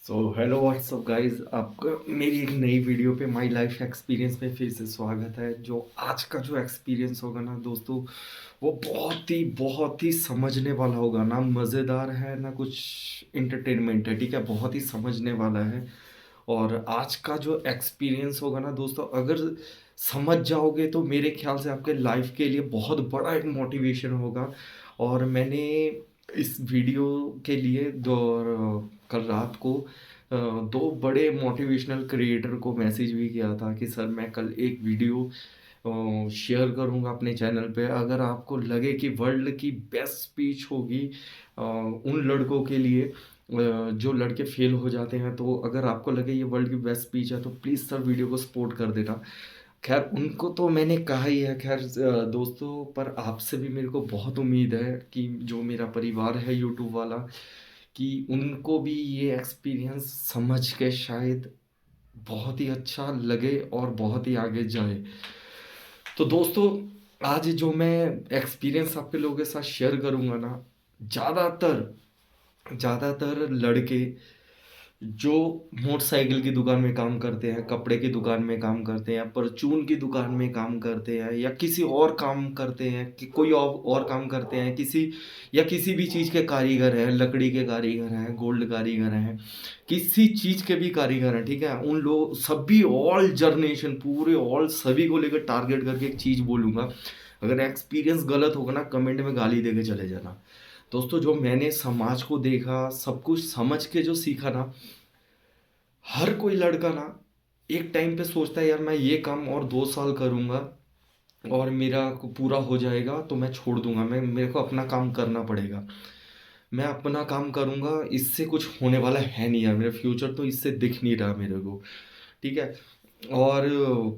So hello what's up guys, आपका मेरी एक नई वीडियो पे माय लाइफ एक्सपीरियंस में फिर से स्वागत है। जो आज का जो एक्सपीरियंस होगा ना दोस्तों, वो बहुत ही समझने वाला होगा। ना मज़ेदार है ना कुछ इंटरटेनमेंट है, ठीक है। बहुत ही समझने वाला है। और आज का जो एक्सपीरियंस होगा ना दोस्तों, अगर समझ जाओगे तो मेरे ख्याल से आपके लाइफ के लिए बहुत बड़ा एक मोटिवेशन होगा। और मैंने इस वीडियो के लिए कल रात को दो बड़े मोटिवेशनल क्रिएटर को मैसेज भी किया था कि सर मैं कल एक वीडियो शेयर करूंगा अपने चैनल पे। अगर आपको लगे कि वर्ल्ड की बेस्ट स्पीच होगी उन लड़कों के लिए जो लड़के फेल हो जाते हैं, तो अगर आपको लगे ये वर्ल्ड की बेस्ट स्पीच है तो प्लीज़ सर वीडियो को सपोर्ट कर देना। खैर उनको तो मैंने कहा ही है। खैर दोस्तों, पर आपसे भी मेरे को बहुत उम्मीद है कि जो मेरा परिवार है यूट्यूब वाला, कि उनको भी ये एक्सपीरियंस समझ के शायद बहुत ही अच्छा लगे और बहुत ही आगे जाए। तो दोस्तों, आज जो मैं एक्सपीरियंस आपके लोगों के साथ शेयर करूंगा ना, ज़्यादातर ज़्यादातर लड़के जो मोटरसाइकिल की दुकान में काम करते हैं, कपड़े की दुकान में काम करते हैं, परचून की दुकान में काम करते हैं, या किसी और काम करते हैं, कि कोई और काम करते हैं, किसी भी चीज़ के कारीगर हैं, लकड़ी के कारीगर हैं, गोल्ड कारीगर हैं, किसी चीज़ के भी कारीगर हैं, ठीक है। उन लोग सभी, ऑल जनरेशन, पूरे ऑल सभी को लेकर टारगेट करके एक चीज़ बोलूँगा। अगर एक्सपीरियंस गलत होगा ना, कमेंट में गाली दे के चले जाना। दोस्तों, जो मैंने समाज को देखा, सब कुछ समझ के जो सीखा ना, हर कोई लड़का ना एक टाइम पे सोचता है यार मैं ये काम और 2 साल करूँगा और मेरा पूरा हो जाएगा तो मैं छोड़ दूंगा। मैं मेरे को अपना काम करना पड़ेगा। मैं अपना काम करूँगा, इससे कुछ होने वाला है नहीं यार, मेरा फ्यूचर तो इससे दिख नहीं रहा मेरे को, ठीक है। और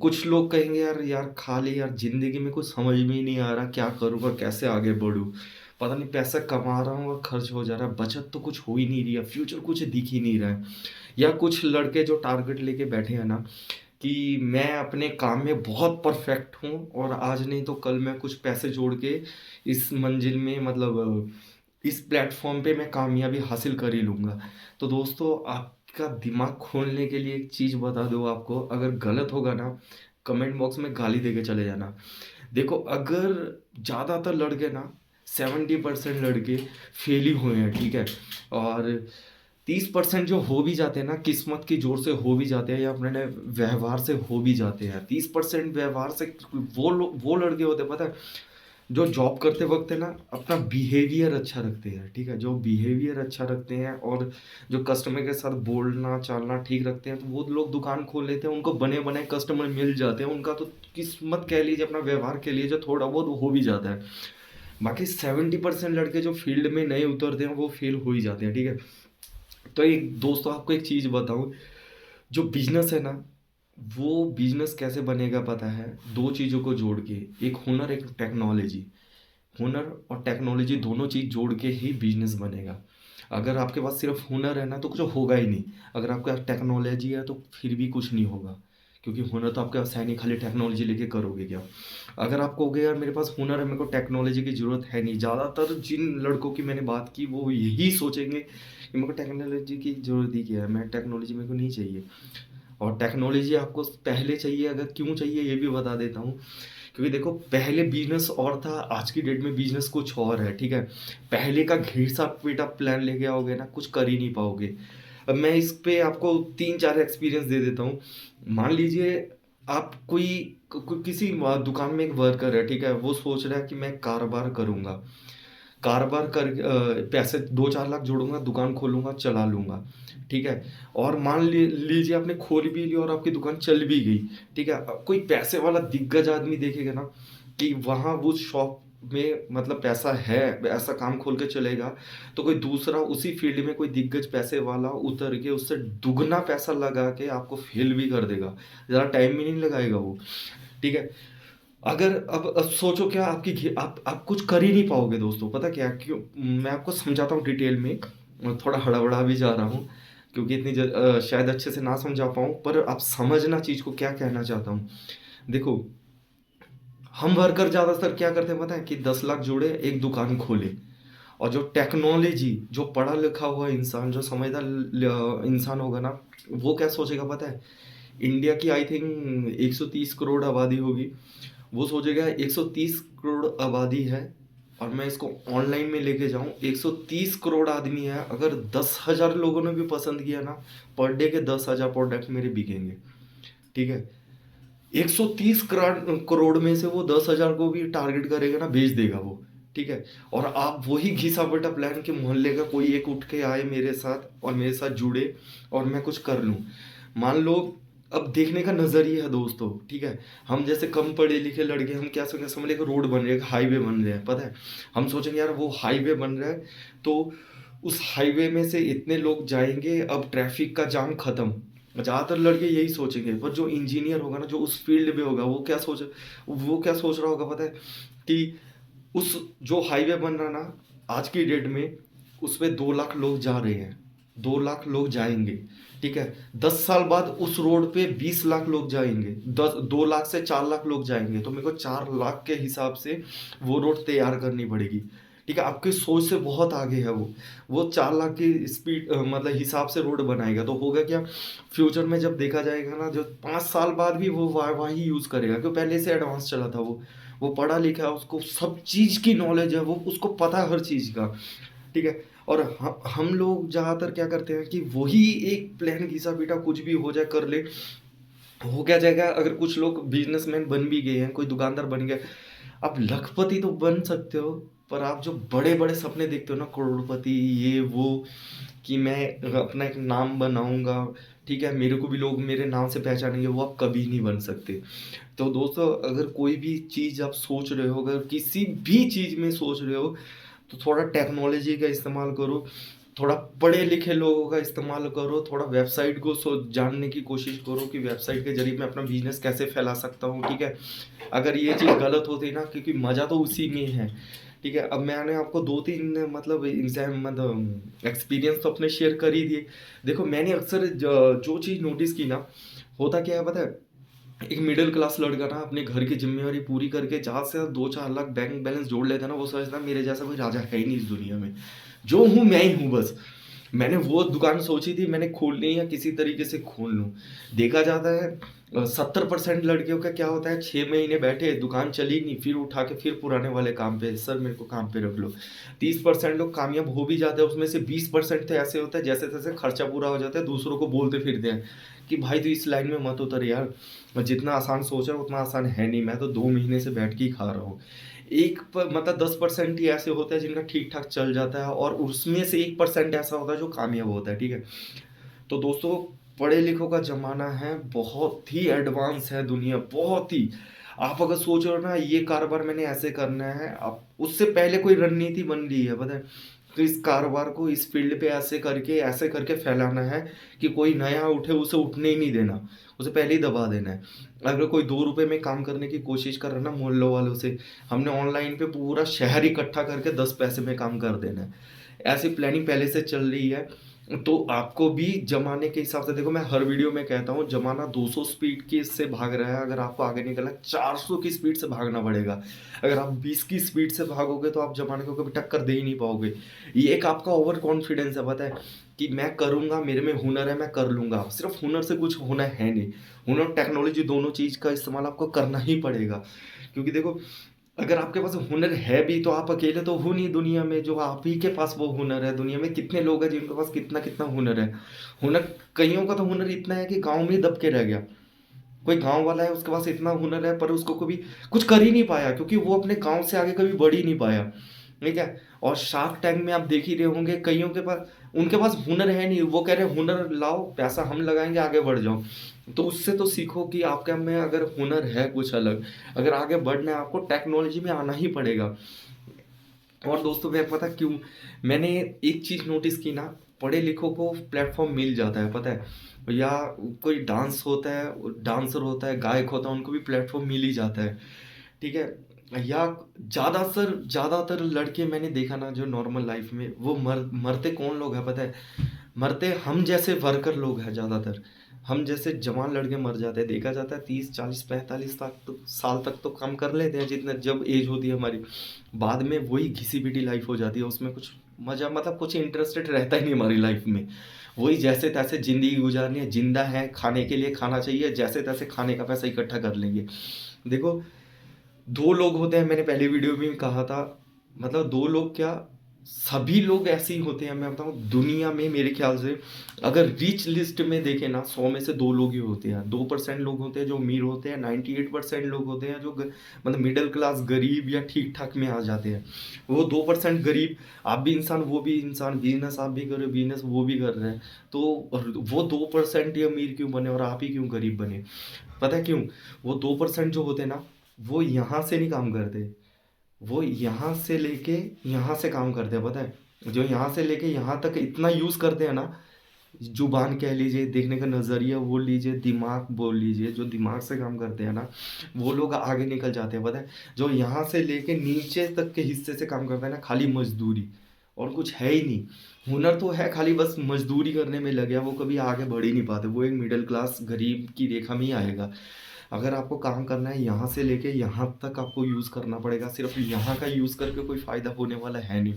कुछ लोग कहेंगे यार यार खा ले यार, ज़िंदगी में कुछ समझ में ही नहीं आ रहा, क्या करूँगा, कैसे आगे बढ़ूँ। पता नहीं, पैसा कमा रहा हूँ और खर्च हो जा रहा है, बचत तो कुछ हो ही नहीं रही है, फ्यूचर कुछ दिख ही नहीं रहा है। या कुछ लड़के जो टारगेट लेके बैठे हैं ना, कि मैं अपने काम में बहुत परफेक्ट हूँ और आज नहीं तो कल मैं कुछ पैसे जोड़ के इस मंजिल में, मतलब इस प्लेटफॉर्म पे मैं कामयाबी हासिल कर ही लूँगा। तो दोस्तों, आपका दिमाग खोलने के लिए एक चीज़ बता दूँ आपको, अगर गलत होगा ना, कमेंट बॉक्स में गाली दे के चले जाना। देखो, अगर ज़्यादातर लड़के ना, 70% लड़के फेल ही हुए हैं, ठीक है। और 30% जो हो भी जाते हैं ना, किस्मत की जोर से हो भी जाते हैं, या अपने व्यवहार से हो भी जाते हैं। 30% व्यवहार से वो लड़के होते हैं, पता है, जो जॉब करते वक्त है ना, अपना बिहेवियर अच्छा रखते हैं, ठीक है। जो बिहेवियर अच्छा रखते हैं और जो कस्टमर के साथ बोलना चालना ठीक रखते हैं, तो वो लोग दुकान खोल लेते हैं, उनको बने बनाए कस्टमर मिल जाते हैं। उनका तो किस्मत कह लीजिए, अपना व्यवहार के लिए जो थोड़ा बहुत हो भी जाता है। बाकी 70% लड़के जो फील्ड में नहीं उतरते हैं, वो फेल हो ही जाते हैं, ठीक है। तो एक दोस्तों, आपको एक चीज़ बताऊँ, जो बिजनेस है ना, वो बिजनेस कैसे बनेगा पता है, दो चीज़ों को जोड़ के, एक हुनर एक टेक्नोलॉजी। हुनर और टेक्नोलॉजी दोनों चीज़ जोड़ के ही बिजनेस बनेगा। अगर आपके पास सिर्फ हुनर है ना, तो कुछ होगा ही नहीं। अगर आपके पास टेक्नोलॉजी है तो फिर भी कुछ नहीं होगा, क्योंकि हुनर तो आपके पास है नहीं, खाली टेक्नोलॉजी लेके करोगे क्या। अगर आप कहोगे यार मेरे पास हुनर है, मेरे को टेक्नोलॉजी की ज़रूरत है नहीं, ज़्यादातर जिन लड़कों की मैंने बात की वो यही सोचेंगे कि मेरे को टेक्नोलॉजी की ज़रूरत ही क्या है, मैं टेक्नोलॉजी मेरे को नहीं चाहिए। और टेक्नोलॉजी आपको पहले चाहिए, अगर क्यों चाहिए ये भी बता देता हूँ। क्योंकि देखो, पहले बिजनेस और था, आज की डेट में बिजनेस कुछ और है, ठीक है। पहले का घिसा पिटा प्लान लेके आओगे ना, कुछ कर ही नहीं पाओगे। अब मैं इस पे आपको 3-4 एक्सपीरियंस दे देता हूँ। मान लीजिए, आप किसी दुकान में एक वर्कर है, ठीक है, वो सोच रहा है कि मैं कारोबार करूँगा, कारोबार कर पैसे 2-4 लाख जोड़ूँगा, दुकान खोलूँगा, चला लूँगा, ठीक है। और मान लीजिए आपने खोल भी ली और आपकी दुकान चल भी गई, ठीक है। कोई पैसे वाला दिग्गज आदमी देखेगा ना, कि वहाँ वो शॉप में मतलब पैसा है, ऐसा काम खोल के चलेगा, तो कोई दूसरा उसी फील्ड में कोई दिग्गज पैसे वाला उतर के उससे दुगना पैसा लगा के आपको फेल भी कर देगा। ज़्यादा टाइम भी नहीं लगाएगा वो, ठीक है। अगर अब सोचो, क्या आप कुछ कर ही नहीं पाओगे दोस्तों, पता क्या, क्यों, मैं आपको समझाता हूँ डिटेल में। थोड़ा हड़बड़ा भी जा रहा हूँ, क्योंकि शायद अच्छे से ना समझा पाऊँ, पर आप समझना चीज़ को, क्या कहना चाहता हूँ। देखो, हम वर्कर ज़्यादातर क्या करते हैं पता है, कि 10 लाख जोड़े, एक दुकान खोले, और जो टेक्नोलॉजी, जो पढ़ा लिखा हुआ इंसान, जो समझदार इंसान होगा ना, वो क्या सोचेगा पता है? इंडिया की आई थिंक 130 करोड़ आबादी होगी। वो सोचेगा 130 करोड़ आबादी है और मैं इसको ऑनलाइन में लेके जाऊं, 130 करोड़ आदमी है, अगर 10,000 लोगों ने भी पसंद किया ना, पर डे के 10,000 प्रोडक्ट मेरे बिकेंगे। ठीक है, 130 करोड़ करोड़ में से वो 10,000 को भी टारगेट करेगा ना, बेच देगा वो। ठीक है, और आप वही घिसा पिटा प्लान के मोहल्ले का कोई एक उठ के आए मेरे साथ और मेरे साथ जुड़े और मैं कुछ कर लूँ। मान लो, अब देखने का नजरिया है दोस्तों। ठीक है, हम जैसे कम पढ़े लिखे लड़के हम क्या सोचेंगे, समझ एक रोड बन रही है, हाईवे बन रहे हैं, पता है, हम सोचेंगे यार वो हाईवे बन रहा है तो उस हाईवे में से इतने लोग जाएंगे, अब ट्रैफिक का जाम खत्म। ज़्यादातर लड़के यही सोचेंगे, पर जो इंजीनियर होगा ना, जो उस फील्ड में होगा, वो क्या सोच रहा होगा पता है? कि उस जो हाईवे बन रहा ना आज की डेट में, उस पे 2 लाख लोग जा रहे हैं, 2 लाख लोग जाएंगे। ठीक है, 10 साल बाद उस रोड पे 20 लाख लोग जाएंगे, 2 लाख से 4 लाख लोग जाएंगे, तो मेरे को 4 लाख के हिसाब से वो रोड तैयार करनी पड़ेगी। ठीक है, आपकी सोच से बहुत आगे है वो 4 लाख की स्पीड मतलब हिसाब से रोड बनाएगा, तो होगा क्या? फ्यूचर में जब देखा जाएगा ना, जो 5 साल बाद भी वो वही यूज करेगा, क्योंकि पहले से एडवांस चला था वो पढ़ा लिखा है, उसको सब चीज की नॉलेज है, वो उसको पता है हर चीज का। ठीक है, और हम लोग ज़्यादातर क्या करते हैं कि वही एक प्लान घिसा पीटा कुछ भी हो जाए कर ले। हो क्या जाएगा, अगर कुछ लोग बिजनेसमैन बन भी गए हैं, कोई दुकानदार बन गया, आप लखपति तो बन सकते हो, पर आप जो बड़े बड़े सपने देखते हो ना, करोड़पति, ये वो, कि मैं अपना एक नाम बनाऊंगा, ठीक है, मेरे को भी लोग मेरे नाम से पहचानेंगे, वो आप कभी नहीं बन सकते। तो दोस्तों, अगर कोई भी चीज़ आप सोच रहे हो, अगर किसी भी चीज़ में सोच रहे हो, तो थोड़ा टेक्नोलॉजी का इस्तेमाल करो, थोड़ा पढ़े लिखे लोगों का इस्तेमाल करो, थोड़ा वेबसाइट को जानने की कोशिश करो कि वेबसाइट के जरिए मैं अपना बिजनेस कैसे फैला सकता हूँ। ठीक है, अगर ये चीज़ गलत होती ना, क्योंकि मज़ा तो उसी में है। ठीक है, अब मैंने आपको 2-3 मतलब एग्जाम मतलब एक्सपीरियंस तो अपने शेयर कर ही दिए। देखो, मैंने अक्सर जो चीज़ नोटिस की ना, होता क्या है पता है? एक मिडिल क्लास लड़का ना अपने घर की जिम्मेवारी पूरी करके ज़्यादा से ज़्यादा 2-4 लाख बैंक बैलेंस जोड़ लेता है ना, वो सोचता है मेरे जैसा कोई राजा है ही नहीं इस दुनिया में, जो हूँ मैं ही हूँ बस। मैंने वो दुकान सोची थी, मैंने खोलनी है या किसी तरीके से खोल लूँ। देखा जाता है 70% लड़कियों का क्या होता है, 6 महीने बैठे, दुकान चली नहीं, फिर उठा के फिर पुराने वाले काम पे, सर मेरे को काम पे रख लो। 30% लोग कामयाब हो भी जाते हैं, उसमें से 20% तो ऐसे होता है जैसे तैसे खर्चा पूरा हो जाता है, दूसरों को बोलते फिरते हैं कि भाई तू इस लाइन में मत उतर यार, जितना आसान सोच रहा है उतना आसान है नहीं, मैं तो 2 महीने से बैठ के ही खा रहा हूँ। मतलब 10% ही ऐसे होते हैं जिनका ठीक ठाक चल जाता है, और उसमें से 1% ऐसा होता है जो कामयाब होता है। ठीक है, तो दोस्तों, पढ़े लिखों का ज़माना है, बहुत ही एडवांस है दुनिया, बहुत ही। आप अगर सोच रहे हो ना ये कारोबार मैंने ऐसे करना है, आप उससे पहले कोई रणनीति बन ली है पता है, तो इस कारोबार को इस फील्ड पे ऐसे करके फैलाना है कि कोई नया उठे उसे उठने ही नहीं देना, उसे पहले ही दबा देना है। अगर कोई 2 रुपए में काम करने की कोशिश कर रहा है ना मोहल्लों वालों से, हमने ऑनलाइन पे पूरा शहर इकट्ठा करके 10 पैसे में काम कर देना है। ऐसी प्लानिंग पहले से चल रही है। तो आपको भी जमाने के हिसाब से, देखो मैं हर वीडियो में कहता हूँ, जमाना 200 स्पीड की से भाग रहा है, अगर आपको आगे निकलना है 400 की स्पीड से भागना पड़ेगा। अगर आप 20 की स्पीड से भागोगे तो आप जमाने को कभी टक्कर दे ही नहीं पाओगे। ये एक आपका ओवर कॉन्फिडेंस है, पता है, कि मैं करूँगा, मेरे में हुनर है, मैं कर लूँगा। सिर्फ हुनर से कुछ होना है नहीं, हुनर टेक्नोलॉजी दोनों चीज़ का इस्तेमाल आपको करना ही पड़ेगा। क्योंकि देखो, अगर आपके पास हुनर है भी तो आप अकेले तो हो नहीं दुनिया में, जो आप ही के पास वो हुनर है। दुनिया में कितने लोग हैं जिनके पास कितना कितना हुनर है। हुनर, कईयों का तो हुनर इतना है कि गांव में ही दब के रह गया। कोई गांव वाला है, उसके पास इतना हुनर है, पर उसको कभी कुछ कर ही नहीं पाया, क्योंकि वो अपने गांव से आगे कभी बढ़ ही नहीं पाया। ठीक है, और शार्क टैंक में आप देख ही रहे होंगे, कईयों के पास, उनके पास हुनर है नहीं, वो कह रहे हैं हुनर लाओ, पैसा हम लगाएंगे, आगे बढ़ जाओ। तो उससे तो सीखो कि आपके में अगर हुनर है कुछ अलग, अगर आगे बढ़ना है आपको टेक्नोलॉजी में आना ही पड़ेगा। और दोस्तों, मैं पता क्यों, मैंने एक चीज़ नोटिस की ना, पढ़े लिखों को प्लेटफॉर्म मिल जाता है पता है, या कोई डांस होता है, डांसर होता है, गायक होता है, उनको भी प्लेटफॉर्म मिल ही जाता है। ठीक है, या ज़्यादातर ज़्यादातर लड़के मैंने देखा ना जो नॉर्मल लाइफ में वो मरते कौन लोग हैं पता है? मरते हम जैसे वर्कर लोग हैं ज़्यादातर। हम जैसे जवान लड़के मर जाते हैं, देखा जाता है 30, 40, 45 साल तक तो काम कर लेते हैं जितना जब एज होती है हमारी। बाद में वही घिसी-पिटी लाइफ़ हो जाती है, उसमें कुछ मज़ा मतलब कुछ इंटरेस्टेड रहता ही नहीं हमारी लाइफ़ में। वही जैसे-तैसे ज़िंदगी गुज़ारनी है, ज़िंदा हैं, खाने के लिए खाना चाहिए, जैसे-तैसे खाने का पैसा इकट्ठा कर लेंगे। देखो 2 लोग होते हैं, मैंने पहले वीडियो में भी कहा था, मतलब 2 लोग क्या, सभी लोग ऐसे ही होते हैं। मैं बताऊँ दुनिया में मेरे ख़्याल से अगर रिच लिस्ट में देखें ना 100 में से 2 लोग ही होते हैं। 2% लोग होते हैं जो अमीर होते हैं, 98% लोग होते हैं जो मतलब मिडल क्लास गरीब या ठीक-ठाक में आ जाते हैं। वो 2% गरीब, आप भी इंसान, वो भी इंसान, बिज़नेस आप भी कर रहे हो, बिज़नेस वो भी कर रहे हैं। तो वो 2% ही अमीर क्यों बने और आप ही क्यों गरीब बने? पता है क्यों? वो 2% जो होते हैं ना, वो यहाँ से नहीं काम करते, वो यहाँ से लेके यहाँ से काम करते हैं, पता है? जो यहाँ से लेके यहाँ तक इतना यूज़ करते हैं ना, ज़ुबान कह लीजिए, देखने का नज़रिया बोल लीजिए, दिमाग बोल लीजिए, जो दिमाग से काम करते हैं ना, वो लोग आगे निकल जाते हैं, पता है? जो यहाँ से लेके नीचे तक के हिस्से से काम करता है ना, खाली मज़दूरी और कुछ है ही नहीं। हुनर तो है, खाली बस मज़दूरी करने में लगे हैं, वो कभी आगे बढ़ ही नहीं पाते। वो एक मिडल क्लास गरीब की रेखा में ही आएगा। अगर आपको काम करना है यहाँ से लेके यहाँ तक आपको यूज़ करना पड़ेगा, सिर्फ़ यहाँ का यूज़ करके कोई फ़ायदा होने वाला है नहीं।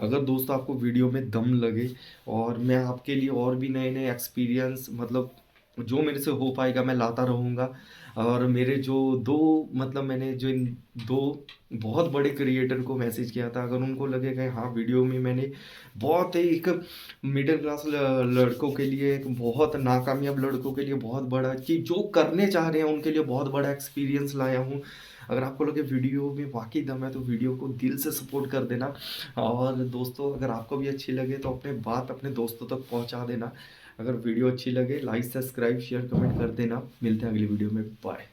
अगर दोस्तों आपको वीडियो में दम लगे और मैं आपके लिए और भी नए-नए एक्सपीरियंस मतलब जो मेरे से हो पाएगा मैं लाता रहूँगा। और मेरे जो 2 मतलब मैंने जो इन 2 बहुत बड़े क्रिएटर को मैसेज किया था, अगर उनको लगेगा हाँ, वीडियो में मैंने बहुत एक मिडल क्लास लड़कों के लिए, एक बहुत नाकामयाब लड़कों के लिए बहुत बड़ा चीज़ जो करने चाह रहे हैं उनके लिए बहुत बड़ा एक्सपीरियंस लाया हूँ। अगर आपको लगे वीडियो में वाक़ई दम है तो वीडियो को दिल से सपोर्ट कर देना। और दोस्तों अगर आपको भी अच्छी लगे तो अपने बात अपने दोस्तों तक पहुँचा देना। अगर वीडियो अच्छी लगे लाइक, सब्सक्राइब, शेयर, कमेंट कर देना। मिलते हैं अगली वीडियो में। बाय।